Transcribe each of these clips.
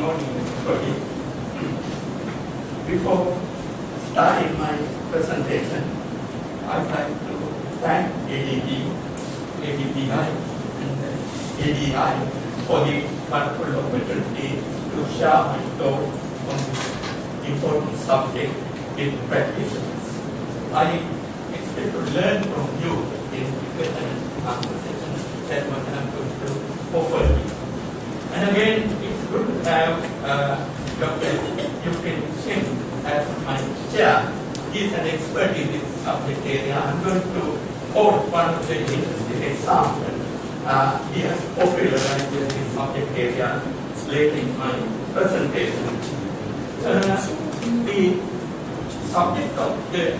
morning, everybody. Before starting my presentation, I'd like to thank ADPI, and ADI for the wonderful opportunity to share my thoughts on this important subject in practitioners. I expect to learn from you in question and answer session that what I'm going to offer you. And again, it's good to have Dr. Yupin Singh as my chair. He's an expert in this subject area. I'm going to quote one of the interesting examples. He has popularized this subject area later in my presentation. The subject of the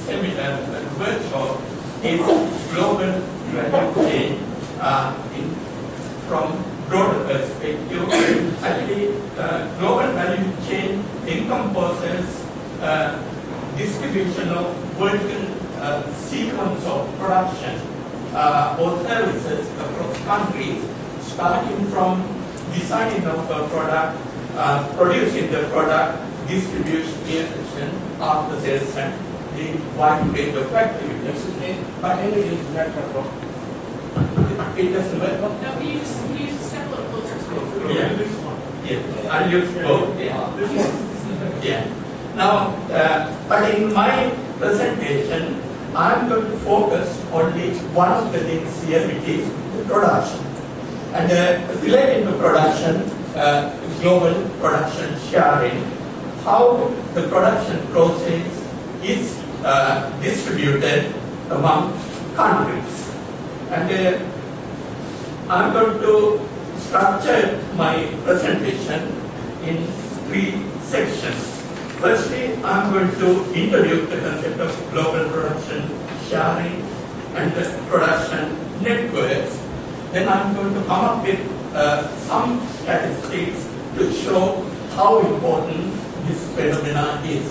seminar workshop is global value chain from broader perspective. Actually, global value chain encompasses distribution of vertical sequence of production or services across countries, starting from designing of a product, producing the product, distribution, after sales, and the wide range of activities. But it doesn't work. No, can you just step a little closer to it? Yeah. I'll use both. Yeah. Now, but in my presentation, I'm going to focus only one of the things here, which is the production. And related to production, global production sharing, how the production process is distributed among countries. And I'm going to structure my presentation in 3 sections. Firstly, I'm going to introduce the concept of global production sharing and the production networks. Then I'm going to come up with some statistics to show how important this phenomenon is.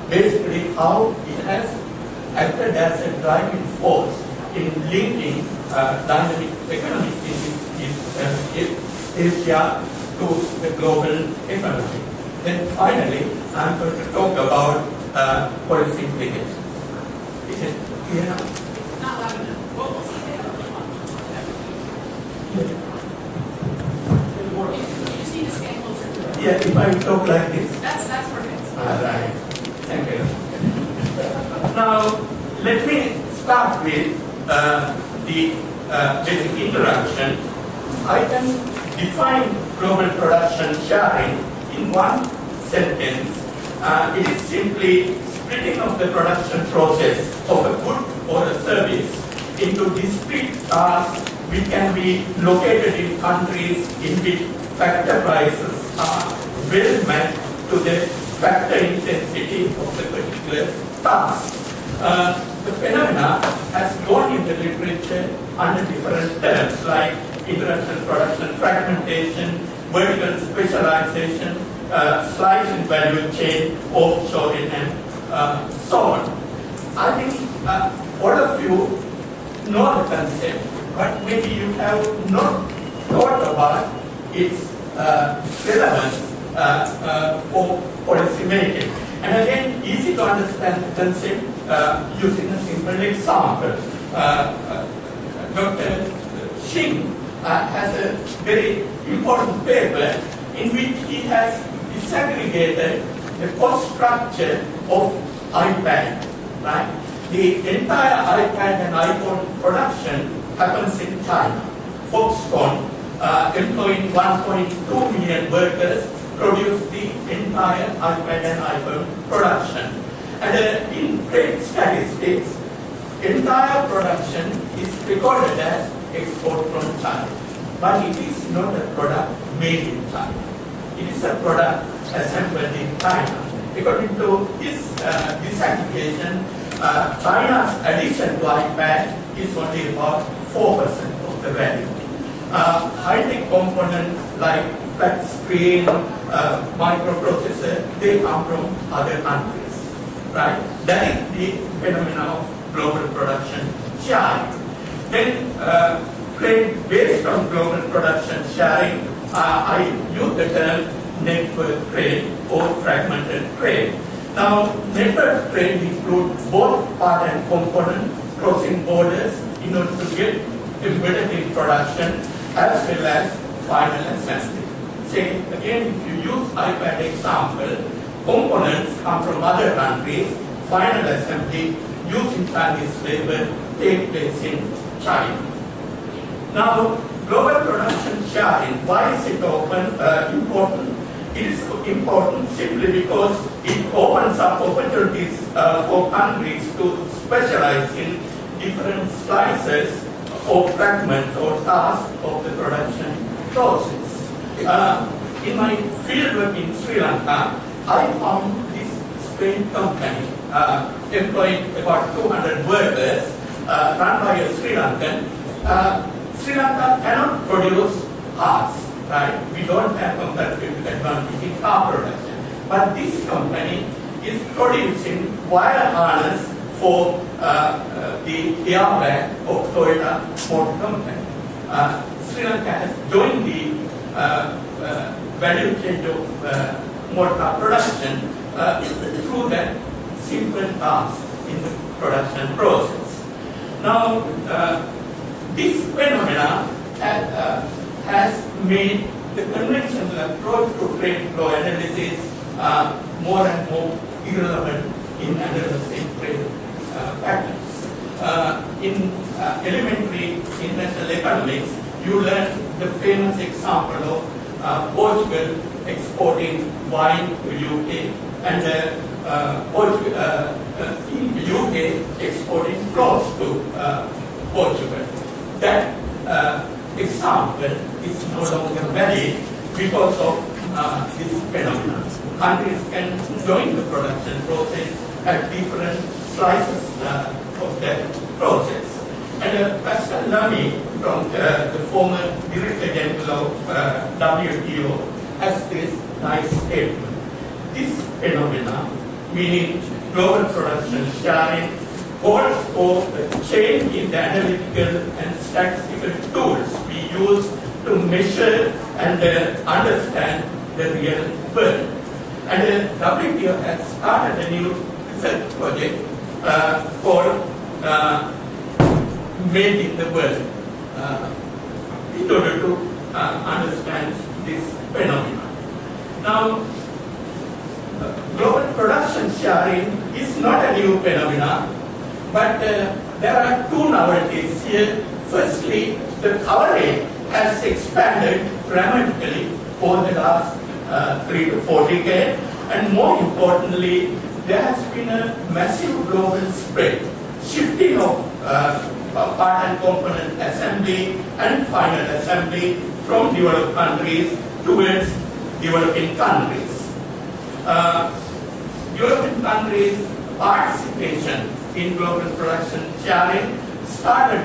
Basically, how it has acted as a driving force in linking dynamic economic in Asia to the global economy. Then finally, I'm going to talk about policy implications. Is it clear now? Not loud enough. Well, we'll see later. You just need to stand closer to it. Yeah, if I talk like this. That's perfect. All right. Thank you. Now, let me start with the basic introduction. I can define global production sharing in one sentence. It is simply splitting of the production process of a good or a service into discrete tasks which can be located in countries in which factor prices are well matched to the factor intensity of the particular task. The phenomena has gone in the literature under different terms like international production fragmentation, vertical specialization, slice in value chain, offshoring, and so on. I think all of you know the concept, but maybe you have not thought about its relevance for policy making. And again, easy to understand the concept using a simple example. Dr. Singh has a very important paper in which he has disaggregated the cost structure of iPad. Right? The entire iPad and iPhone production happens in China. Foxconn, employing 1.2 million workers, produce the entire iPad and iPhone production. And in trade statistics, entire production is recorded as export from China. But it is not a product made in China. It is a product assembled in China. According to this disaggregation, China's addition to iPad is only about 4% of the value. High-tech components like flat screen, microprocessor, they come from other countries. Right? That is the phenomenon of global production sharing. Then trade-based based on global production sharing, I use the term network trade or fragmented trade. Now, network trade includes both part and component crossing borders in order to get embedded in production as well as final assembly. Say again, if you use iPad example, components come from other countries, final assembly using Chinese labor take place in China. Now, global production sharing, why is it important? It is important simply because it opens up opportunities for countries to specialize in different slices or fragments or tasks of the production process. In my fieldwork in Sri Lanka, I found this Spain company employing about 200 workers run by a Sri Lankan. Sri Lanka cannot produce cars, right? We don't have competitive advantage in car production. But this company is producing wire harness for the airbag of Toyota Motor Company. Sri Lanka has joined the value chain of motor production through that simple task in the production process. Now, this phenomena has made the conventional approach to trade flow analysis more and more irrelevant in analyzing trade patterns. In elementary international economics, you learn the famous example of Portugal exporting wine to UK and UK exporting clothes to Portugal. That example is no longer valid because of this phenomenon. Countries can join the production process at different slices of that process. And Pascal Lamy, from the former Director General of WTO, has this nice statement. This phenomena, meaning global production sharing, calls for a change in the analytical and statistical tools we use to measure and understand the real world. And WTO has started a new research project called Made in the World in order to understand this phenomenon. Now, global production sharing is not a new phenomenon, but there are two novelties here. Firstly, the coverage has expanded dramatically over the last 3 to 4 decades, and more importantly, there has been a massive global spread, shifting of part and component assembly and final assembly from developed countries towards developing countries. Developing countries' participation in global production sharing started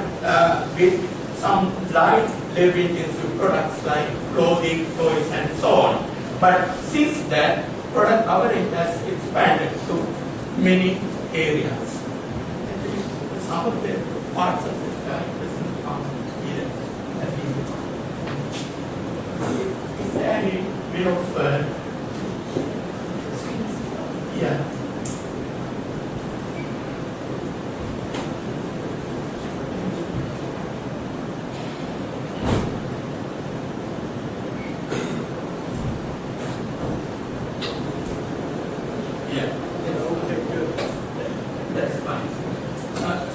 with some light labor-intensive products like clothing, toys, and so on. But since that, product coverage has expanded to many areas. Some of the parts of this doesn't come here. Is there any way of yeah?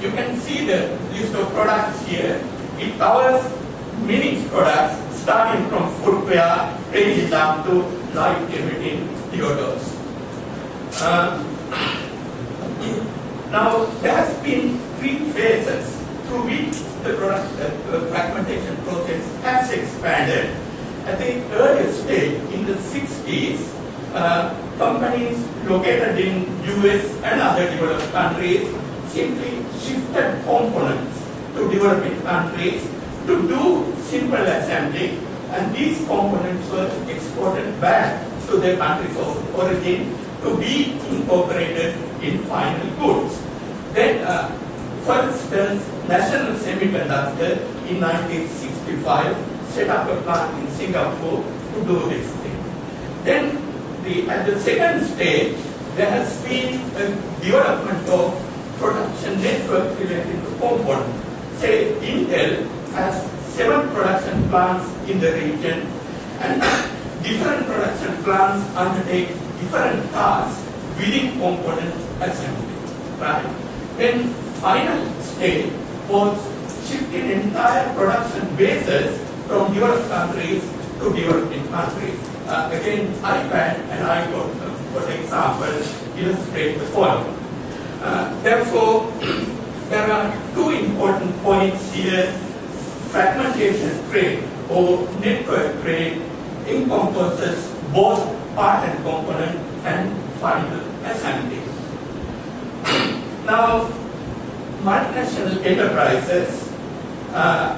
You can see the list of products here. It covers many products starting from footwear, ranging down to light emitting deodors. Now, there has been 3 phases through which the fragmentation process has expanded. At the earliest stage, in the 60s, companies located in US and other developed countries simply shifted components to developing countries to do simple assembly, and these components were exported back to their countries of origin to be incorporated in final goods. Then For instance, National Semiconductor in 1965 set up a plant in Singapore to do this thing. Then at the second stage, there has been a development of production network related to components. Say Intel has 7 production plants in the region, and different production plants undertake different tasks within component assembly. Right? Then final stage was shifting entire production bases from developed countries to developing countries. Again, iPad and iPod, for example, illustrate the point. Therefore, there are 2 important points here. Fragmentation trade or network trade encompasses both part and component and final assembly. Now, multinational enterprises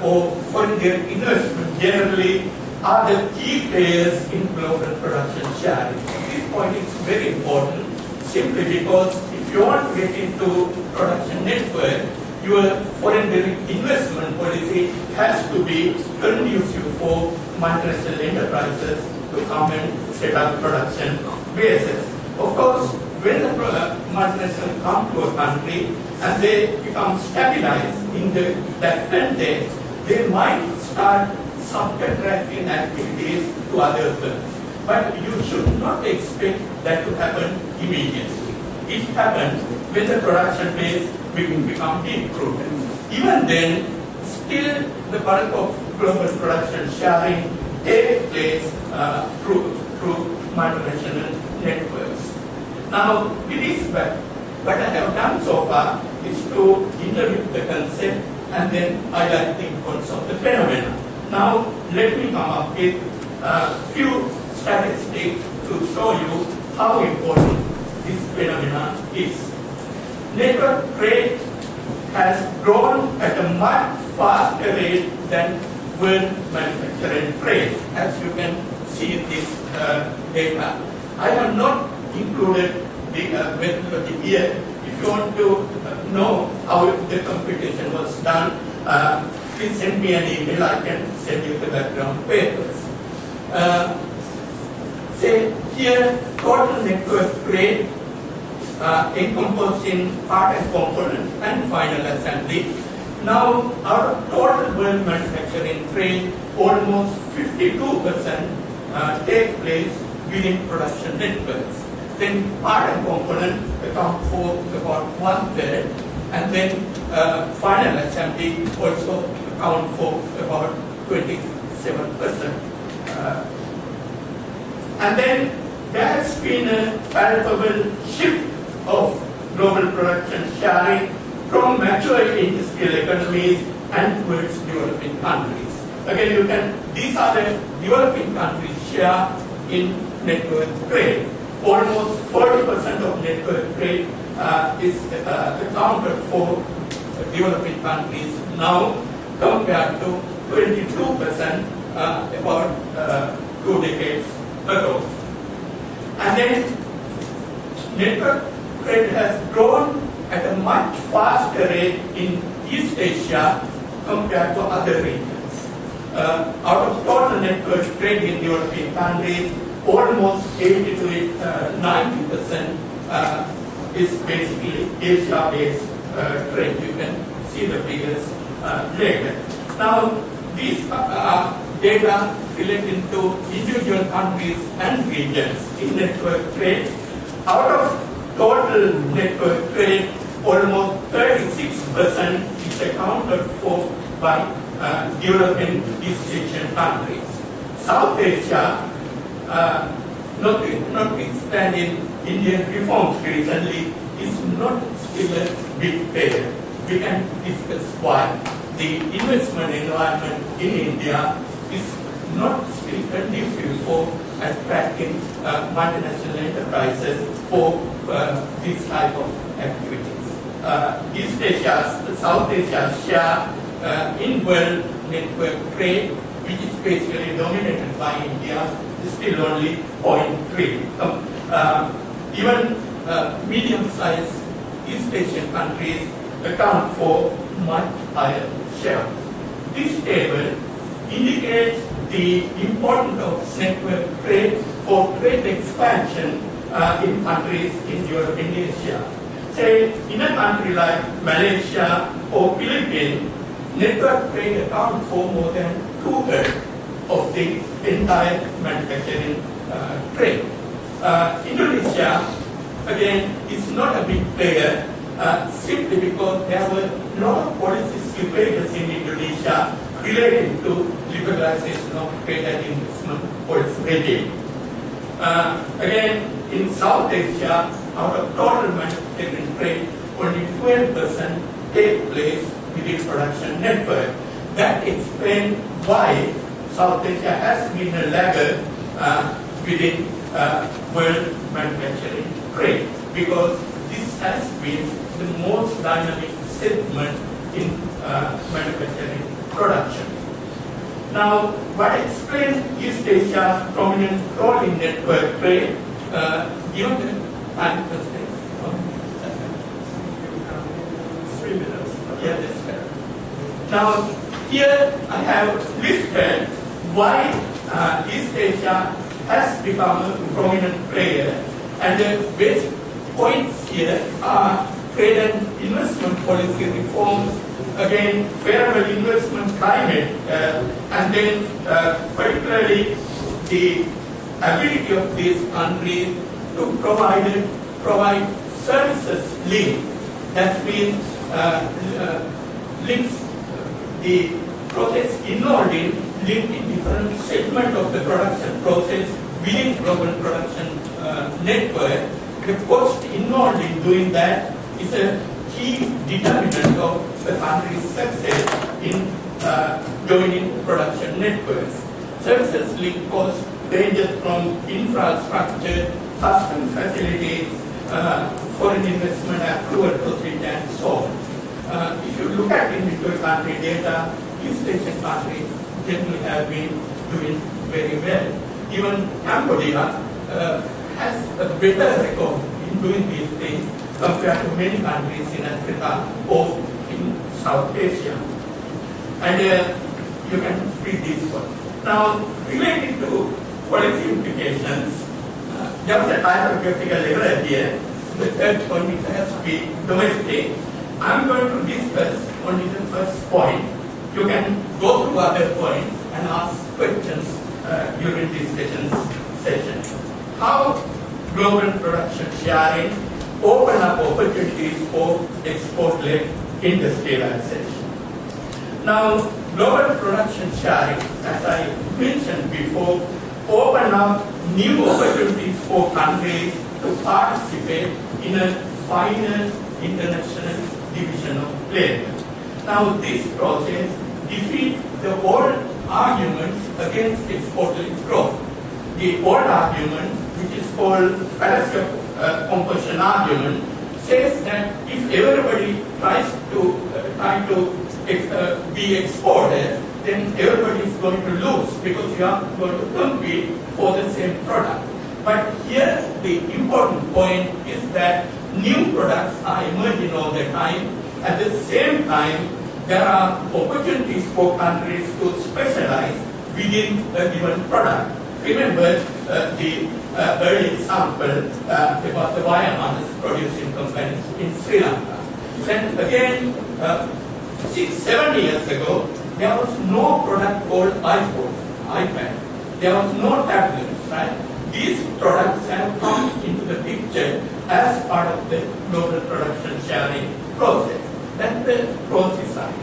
or foreign direct investment generally are the key players in global production sharing. This point is very important simply because if you want to get into production network, your foreign direct investment policy has to be conducive for multinational enterprises to come and set up production bases. Of course, when the multinational come to a country and they become stabilized in that context, they might start subcontracting activities to other firms. But you should not expect that to happen immediately. It happens when the production base will become improved. Even then, still the bulk of global production sharing takes place through multinational networks. Now, with this, what I have done so far is to introduce the concept and then highlight the importance of the phenomena. Now, let me come up with a few statistics to show you how important this phenomena is. Network trade has grown at a much faster rate than world manufacturing trade, as you can see in this data. I have not included the methodology here. If you want to know how the computation was done, please send me an email. I can send you the background papers. Say here, total network trade encompassing part and component and final assembly. Now, out of total world manufacturing trade, almost 52% take place within production networks. Then part and component account for about 1/3, and then final assembly also account for about 27%. And then there has been a palpable shift of global production sharing from mature industrial economies and towards developing countries. Again, these are the developing countries' share in network trade. Almost 40% of network trade is accounted for developing countries now, compared to 22% about 2 decades ago. And then network trade has grown at a much faster rate in East Asia compared to other regions. Out of total network trade in developing countries, almost 80 to 90% is basically Asia-based trade. You can see the figures later. Now, these data relating to individual countries and regions in network trade. Out of total network trade, almost 36% is accounted for by developing East Asian countries. South Asia, notwithstanding Indian reforms recently, is not still a big player. We can discuss why. The investment environment in India is not still conducive for attracting multinational enterprises for this type of activities. East Asia, South Asia's share in world network trade, which is basically dominated by India, is still only 0.3. Even medium-sized East Asian countries account for much higher share. This table indicates the importance of network trade for trade expansion in countries in Europe and Asia. Say, in a country like Malaysia or Philippines, network trade accounts for more than 2/3 of the entire manufacturing trade. Indonesia, again, is not a big player simply because there were a lot of policy slippages in Indonesia relating to liberalization of trade and investment policy regime. Again, in South Asia, out of total manufacturing trade, only 12% take place within production network. That explains why South Asia has been a laggard within world manufacturing trade, because this has been the most dynamic segment in manufacturing production. Now, what explains East Asia's prominent role in network trade, given the time constraints? 3 minutes. Yeah, that's fair. Now, here I have listed why East Asia has become a prominent player, and the basic points here are trade and investment policy reforms, again, favorable investment climate, and then particularly the ability of these countries to provide services link. That means links the process involved in linking different segments of the production process within global production network. The cost involved in doing that is a key determinant of the country's success in joining production networks. Services link costs ranges from infrastructure, customs facilities, foreign investment approval procedure, and so on. If you look at individual country data, East Asian countries generally have been doing very well. Even Cambodia has a better record in doing these things compared to many countries in Africa or in South Asia. And you can read this one. Now, related to policy implications, there was a typographical error here. The third point has to be domestic. I'm going to discuss only the first point. You can go through other points and ask questions during this session. How global production sharing open up opportunities for export-led industrialization. Now, global production sharing, as I mentioned before, open up new opportunities for countries to participate in a finer international division of labor. Now, this process defeats the old arguments against export-led growth. The old argument, which is called fallacy of compulsion argument, says that if everybody tries to be exported, then everybody is going to lose because you are going to compete for the same product. But here the important point is that new products are emerging all the time. At the same time, there are opportunities for countries to specialize within a given product. Remember the early example about the biomass producing companies in Sri Lanka. Then again, 6-7 years ago, there was no product called iPad. There was no tablets, right? These products have come into the picture as part of the global production sharing process. That's the process side.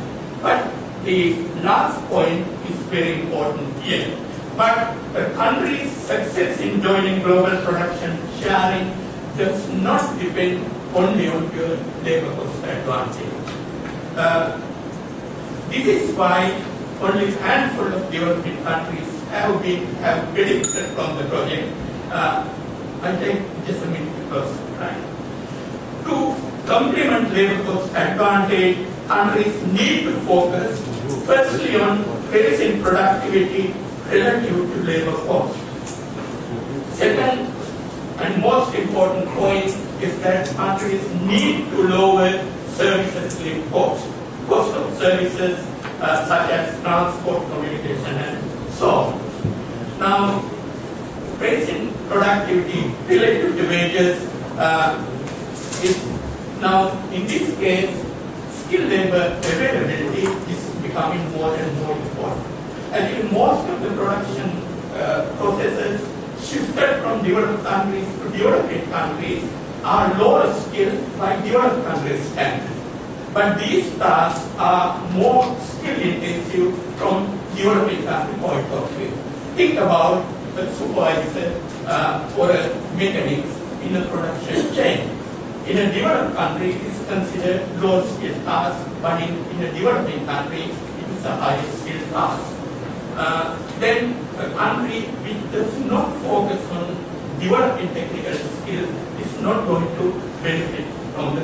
But the last point is very important here. But a country's success in joining global production sharing does not depend only on pure labor cost advantage. This is why only a handful of developing countries have benefited from the project. I'll take just a minute because time. To complement labor cost advantage, countries need to focus firstly on raising productivity relative to labor cost. Second and most important point is that countries need to lower services linked cost. Cost of services such as transport, communication, and so on. Now, raising productivity relative to wages is now, in this case, skilled labor availability is becoming more and more important. And in most of the production processes shifted from developed countries to developing countries are lower skilled by developed countries standards. But these tasks are more skill intensive from developing country point of view. Think about a supervisor or a mechanic in a production chain. In a developed country, it is considered low skill task, but in a developing country, it is a high skill task. Then a country which does not focus on developing technical skill is not going to benefit from the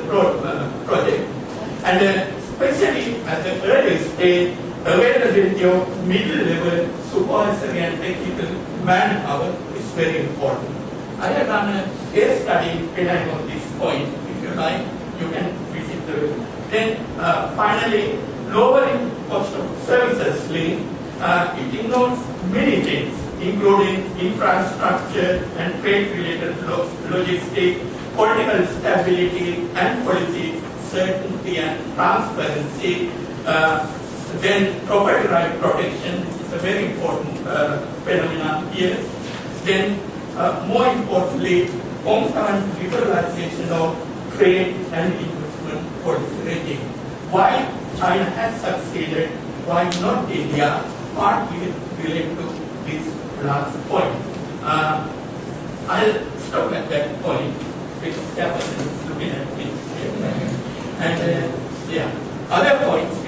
project. And especially at the early stage, availability of middle-level supervisory and technical manpower is very important. I have done a case study when I'm on this point. If you like, you can visit the. Then finally, lowering cost of services link. It includes many things, including infrastructure and trade-related logistics, political stability and policy certainty and transparency. Then property right protection is a very important phenomenon here. Then more importantly, concurrent liberalization of trade and investment policy regime. Why China has succeeded, why not India, partly related to this last point. I'll stop at that point because that was looking at me. And yeah, other points